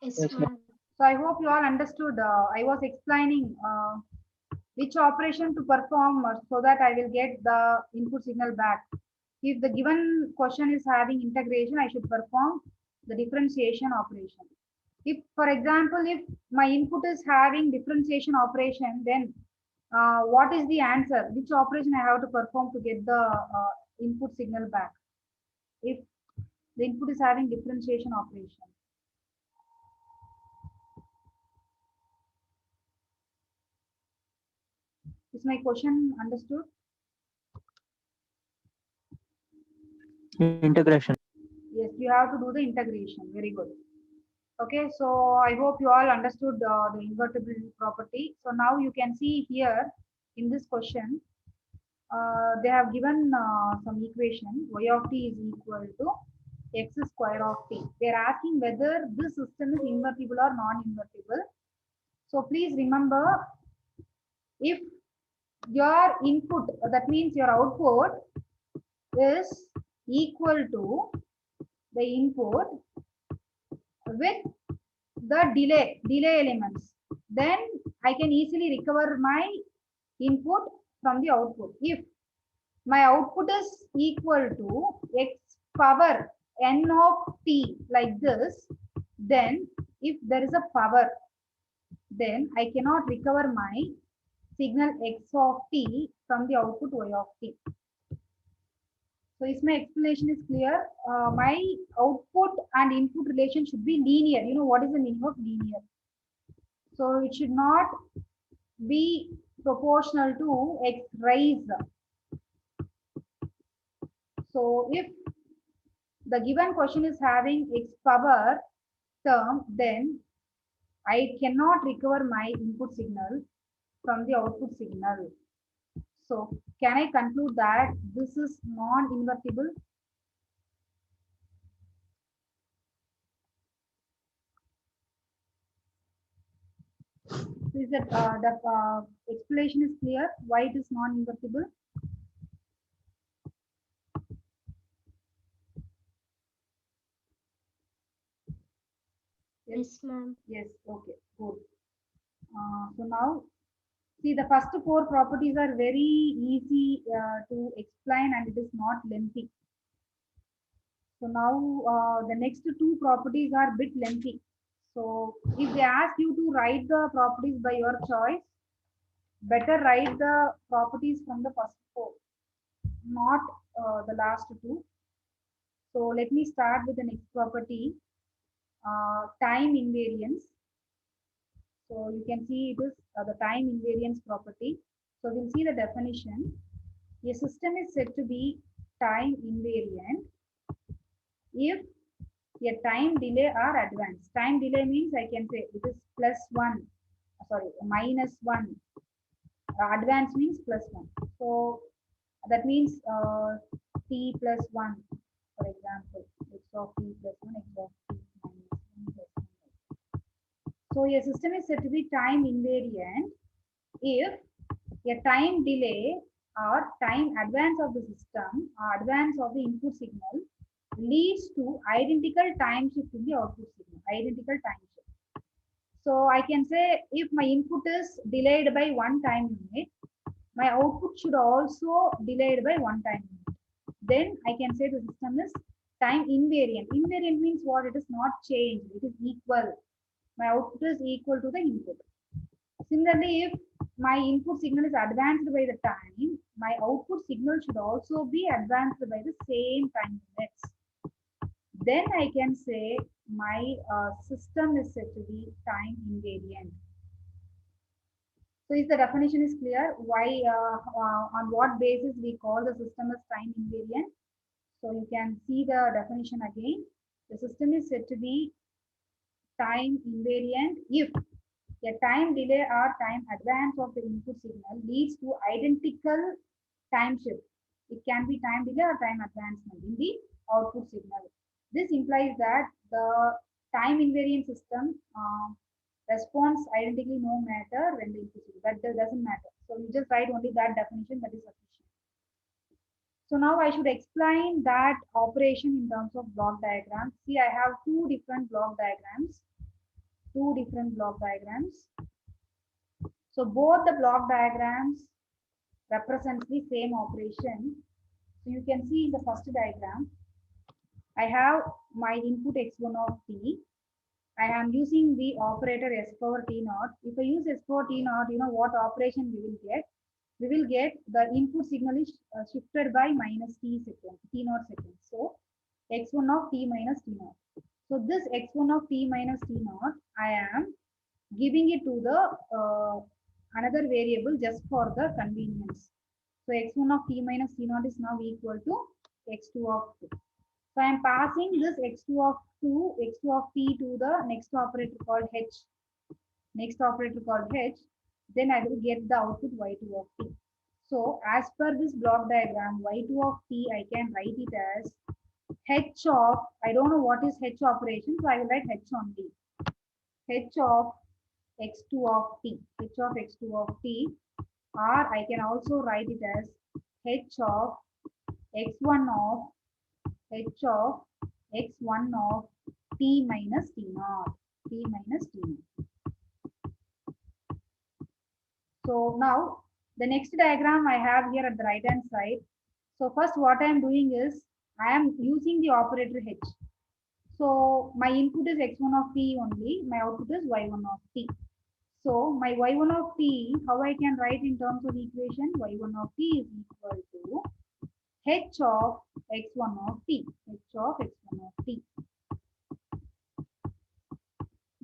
Yes, Yes, ma'am. ma'am. So I hope you all understood. I was explaining which operation to perform so that I will get the input signal back. If the given question is having integration, I should perform the differentiation operation. If, for example, if my input is having differentiation operation, then what is the answer? Which operation I have to perform to get the input signal back? If the input is having differentiation operation. Is my question understood? Integration. Yes, you have to do the integration. Very good. Okay, so I hope you all understood the invertible property. So now you can see here in this question, they have given some equation y of t is equal to x square of t. They are asking whether this system is invertible or non-invertible. So please remember, if your input, that means your output, is equal to the input with the delay elements, then I can easily recover my input from the output. If my output is equal to x power n of t like this, then if there is a power, then I cannot recover my signal x of t from the output y of t. So if my explanation is clear, my output and input relation should be linear. You know what is the meaning of linear? So it should not be proportional to x raise. So if the given question is having x power term, then I cannot recover my input signal from the output signal. So can I conclude that this is non-invertible? Is that the explanation is clear why it is non-invertible? Yes. Yes, ma'am. Yes. Okay. Good. So now, see, the first four properties are very easy to explain and it is not lengthy. So now the next two properties are bit lengthy. So if they ask you to write the properties by your choice, better write the properties from the first four, not the last two. So let me start with the next property, time invariance. So you can see it is the time invariance property. So we'll see the definition. A system is said to be time invariant if a time delay or advance. Time delay means I can say it is plus one, sorry, minus one. Advance means plus one. So that means t plus one, for example, x of t plus one, x of t minus one plus one. So a system is said to be time invariant if a time delay or time advance of the system or advance of the input signal leads to identical time shift in the output signal, identical time shift. So I can say if my input is delayed by one time unit, my output should also delayed by one time unit. Then I can say the system is time invariant. Invariant means what? It is not changed. It is equal. My output is equal to the input. Similarly, if my input signal is advanced by the time, my output signal should also be advanced by the same time units. Then I can say my system is said to be time invariant. So if the definition is clear, why, on what basis we call the system as time invariant? So you can see the definition again. The system is said to be time invariant if a time delay or time advance of the input signal leads to identical time shift. It can be time delay or time advancement in the output signal. This implies that the time invariant system responds identically no matter when the input signal. That doesn't matter. So you just write only that definition, that is sufficient. So now I should explain that operation in terms of block diagrams. See, I have two different block diagrams. two different block diagrams. So both the block diagrams represent the same operation. So you can see in the first diagram, I have my input x1 of t. I am using the operator s power t naught. If I use s power t naught, you know what operation we will get? We will get the input signal is shifted by minus t naught seconds. So x1 of t minus t naught. So this x1 of t minus t naught, I am giving it to the another variable just for the convenience. So x1 of t minus t naught is now equal to x2 of 2. So I am passing this x2 of t to the next operator called h. Then I will get the output y2 of t. So as per this block diagram, y2 of t, I can write it as h of, I don't know what is h operation, so I will write h on t. h of x2 of t, or I can also write it as h of x1 of x1 of t minus t naught. So now the next diagram I have here at the right hand side. So first what I am doing is I am using the operator h. So my input is x1 of t only, my output is y1 of t. So my y1 of t, how I can write in terms of equation? Y1 of t is equal to h of x1 of t.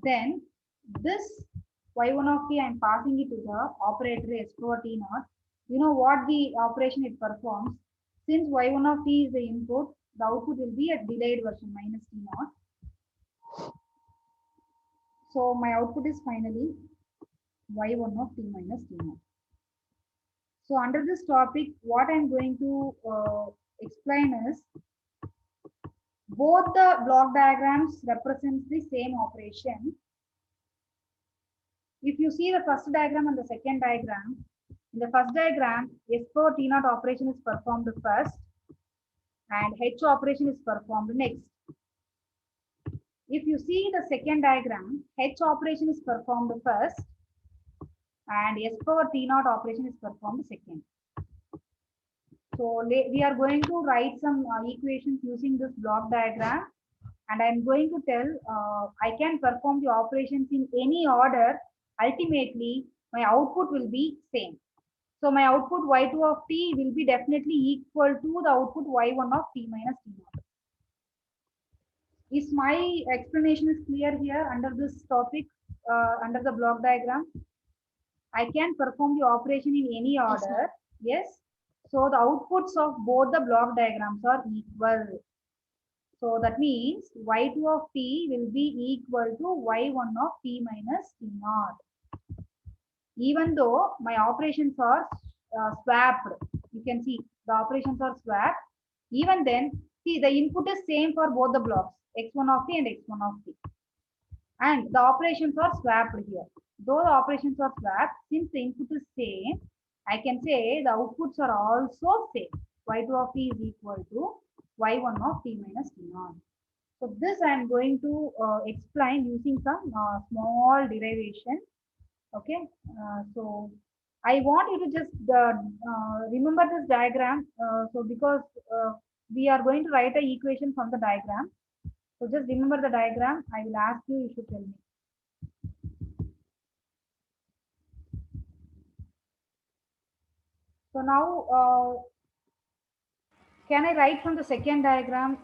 Then this y1 of t, I am passing it to the operator s power t naught. You know what the operation it performs? Since y1 of t is the input, the output will be a delayed version minus t naught. So my output is finally y1 of t minus t naught. So under this topic, what I'm going to explain is both the block diagrams represent the same operation. If you see the first diagram and the second diagram, in the first diagram, S power T naught operation is performed first and H operation is performed next. If you see the second diagram, H operation is performed first and S power T naught operation is performed second. So we are going to write some equations using this block diagram, and I'm going to tell I can perform the operations in any order. Ultimately, my output will be same. So my output y2 of t will be definitely equal to the output y1 of t minus t naught. Is my explanation is clear here under this topic, under the block diagram? I can perform the operation in any order. Yes. So the outputs of both the block diagrams are equal. So that means y2 of t will be equal to y1 of t minus t naught. Even though my operations are swapped, you can see the operations are swapped. Even then, see the input is same for both the blocks, x1 of t and x1 of t. And the operations are swapped here. Though the operations are swapped, since the input is same, I can say the outputs are also same. y2 of t is equal to y1 of t minus t naught. So this I am going to explain using some small derivation. Okay, so I want you to just remember this diagram. So because we are going to write an equation from the diagram. So just remember the diagram. I will ask you, you should tell me. So now, can I write from the second diagram?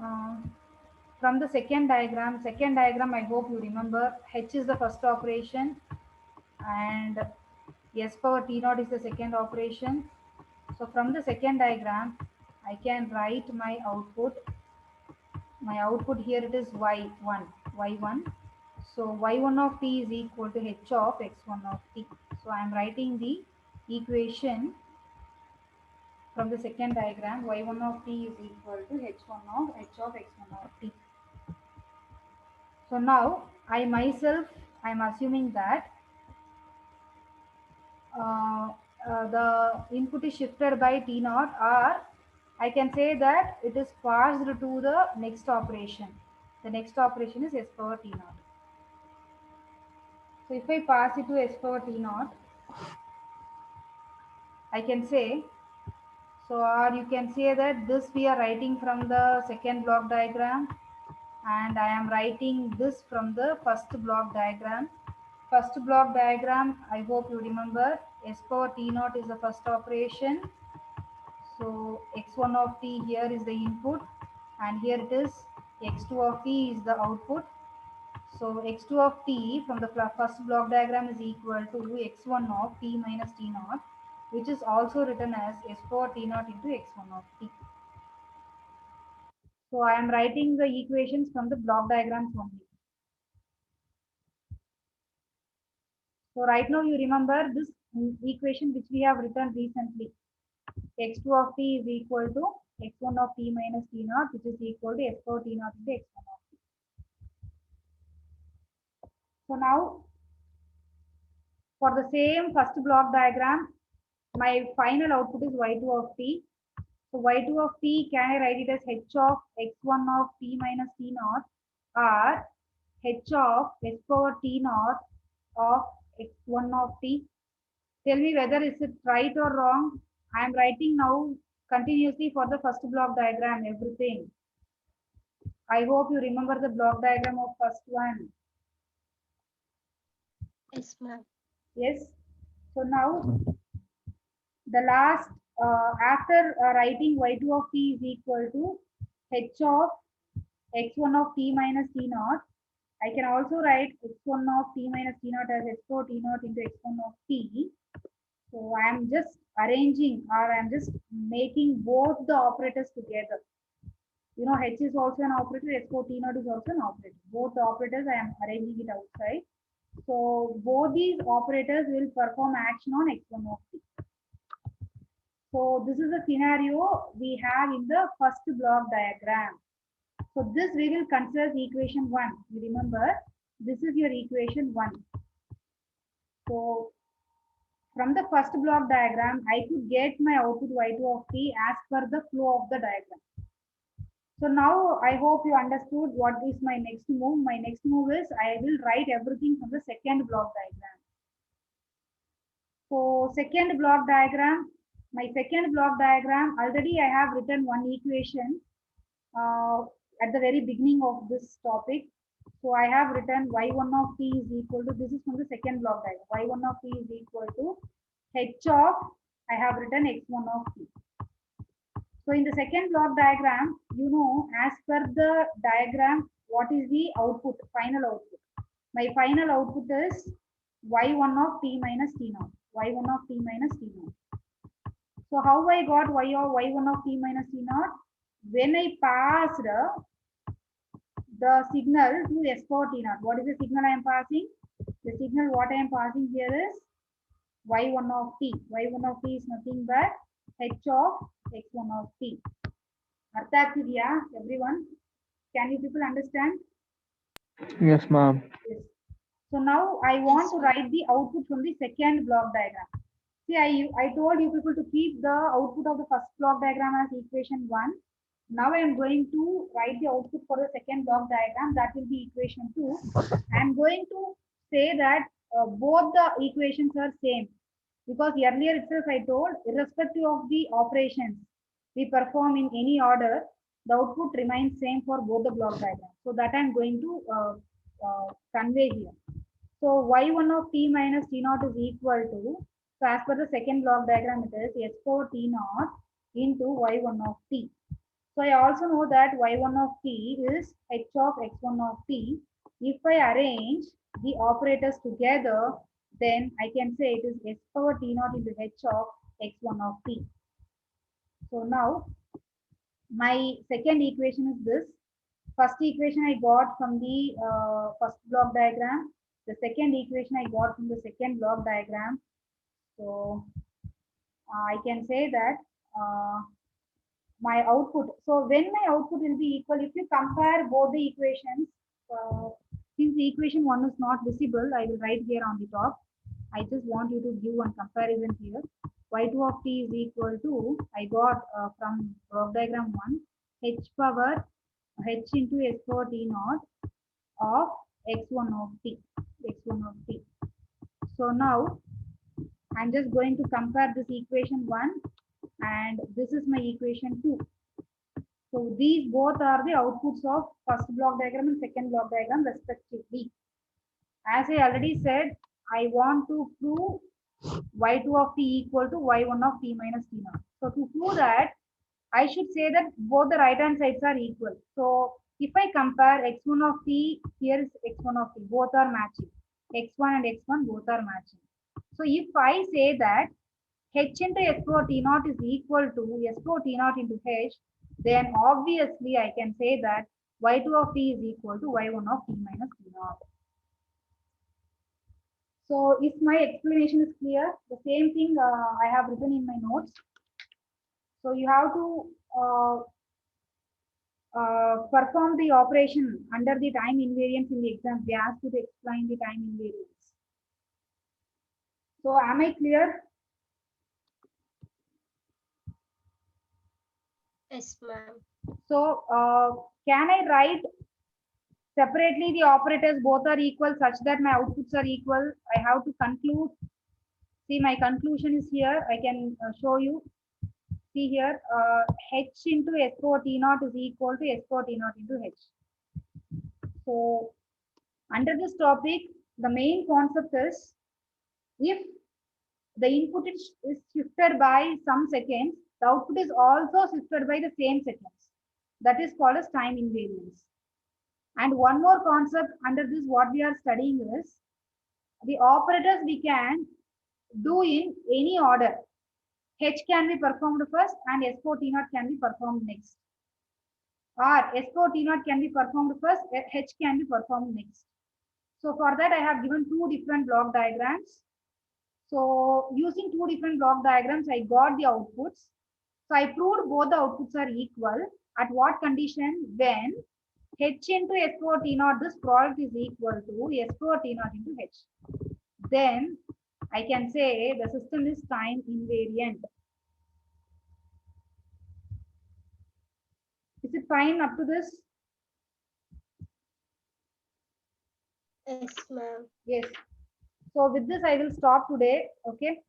From the second diagram, I hope you remember H is the first operation and S power T naught is the second operation. So from the second diagram, I can write my output. My output here it is y1. So y1 of t is equal to h of x1 of t. So I am writing the equation from the second diagram. Y1 of t is equal to h of x1 of t. So now I myself I am assuming that the input is shifted by t naught, or I can say that it is passed to the next operation. The next operation is s power t naught. So if I pass it to s power t naught, I can say, so or you can say that this we are writing from the second block diagram, and I am writing this from the first block diagram. First block diagram, I hope you remember, s power t naught is the first operation. So x1 of t here is the input, and here it is x2 of t is the output. So x2 of t from the first block diagram is equal to x1 of t minus t naught, which is also written as s power t naught into x1 of t. So I am writing the equations from the block diagrams only. So right now you remember this equation which we have written recently. x2 of t is equal to x1 of t minus t naught, which is equal to s power t naught into x1 of t. So now for the same first block diagram, my final output is y2 of t. So y2 of t, can I write it as h of x1 of t minus t naught or h of s power t naught of x1 of t? Tell me whether is it right or wrong. I am writing now continuously for the first block diagram, everything. I hope you remember the block diagram of first one. Yes, ma'am. Yes. So now the last, after writing y2 of t is equal to h of x1 of t minus t naught, I can also write x1 of t minus t naught as x4 t naught into x1 of t. So I am just arranging, or I am just making both the operators together. You know, h is also an operator, x4 t naught is also an operator. Both the operators I am arranging it outside. So both these operators will perform action on x1 of t. So this is a scenario we have in the first block diagram. So this we will consider as equation 1. You remember, this is your equation 1. So from the first block diagram, I could get my output y2 of t as per the flow of the diagram. So now I hope you understood what is my next move. My next move is I will write everything from the second block diagram. So second block diagram, my second block diagram, already I have written one equation uh, at the very beginning of this topic. So I have written y1 of t is equal to, this is from the second block diagram, y1 of t is equal to h of, I have written x1 of t. So in the second block diagram, you know, as per the diagram, what is the output, final output? My final output is y1 of t minus t naught, y1 of t minus t naught. So how I got y1 of t minus t naught? When I passed the signal to s power t naught. What is the signal I am passing? The signal what I am passing here is y1 of t. y1 of t is nothing but h of x1 of t. ಅರ್ಥ ಆಗ್ತಿದೆಯಾ everyone? Can you people understand? Yes, ma'am. Yes. So now I want Yes, to ma'am. write the output from the second block diagram. See, I told you people to keep the output of the first block diagram as equation 1. Now I am going to write the output for the second block diagram. That will be equation 2. I am going to say that both the equations are same, because earlier itself I told, irrespective of the operations we perform in any order, the output remains same for both the block diagrams. So that I am going to convey here. So y1 of t minus t naught is equal to, so as per the second block diagram, it is s power t naught into y1 of t. So I also know that y1 of t is h of x1 of t. If I arrange the operators together, then I can say it is s power t naught into h of x1 of t. So now my second equation is this. First equation I got from the first block diagram. The second equation I got from the second block diagram. So I can say that my output. So when my output will be equal, if you compare both the equations, uh, since the equation 1 is not visible, I will write here on the top. I just want you to give one comparison here. Y2 of t is equal to, I got from block diagram 1, h power h into s power t naught of x1 of t, x1 of t. So now I'm just going to compare this equation 1 and this is my equation 2. So these both are the outputs of first block diagram and second block diagram respectively. As I already said, I want to prove y2 of t equal to y1 of t minus t naught. So to prove that, I should say that both the right hand sides are equal. So if I compare x1 of t, here is x1 of t, both are matching. x1 and x1 both are matching. So if I say that h into s4 t naught is equal to s4 t naught into h, then obviously I can say that y2 of t is equal to y1 of t minus t naught. So if my explanation is clear, the same thing I have written in my notes. So you have to perform the operation under the time invariance in the exam. They ask you to explain the time invariance. So am I clear? Yes, ma'am. So can I write separately the operators both are equal such that my outputs are equal? I have to conclude. See, my conclusion is here. I can show you. See here, h into s4 t naught is equal to s4 t naught into h. So under this topic, the main concept is if the input is shifted by some seconds, the output is also shifted by the same seconds. That is called as time invariance. And one more concept under this, what we are studying is the operators we can do in any order. H can be performed first and S4 T naught can be performed next. Or S4 T naught can be performed first, H can be performed next. So for that, I have given two different block diagrams. So using two different block diagrams, I got the outputs. So I proved both the outputs are equal. At what condition? When H into S4 T naught, this product is equal to S4 T naught into H. Then I can say the system is time invariant. Is it fine up to this? Yes, ma'am. Yes. So with this, I will stop today. Okay.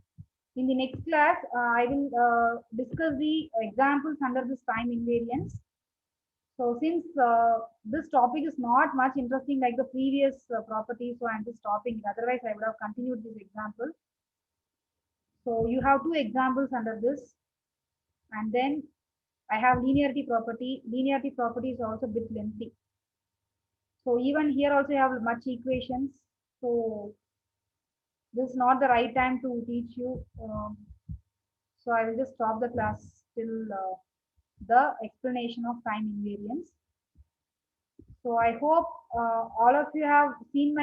In the next class, I will discuss the examples under this time invariance. So since this topic is not much interesting like the previous property, so I'm just stopping it. Otherwise, I would have continued this example. So you have two examples under this. And then I have linearity property. Linearity property is also a bit lengthy. So even here also you have much equations. So this is not the right time to teach you. So I will just stop the class till the explanation of time invariance. So I hope all of you have seen my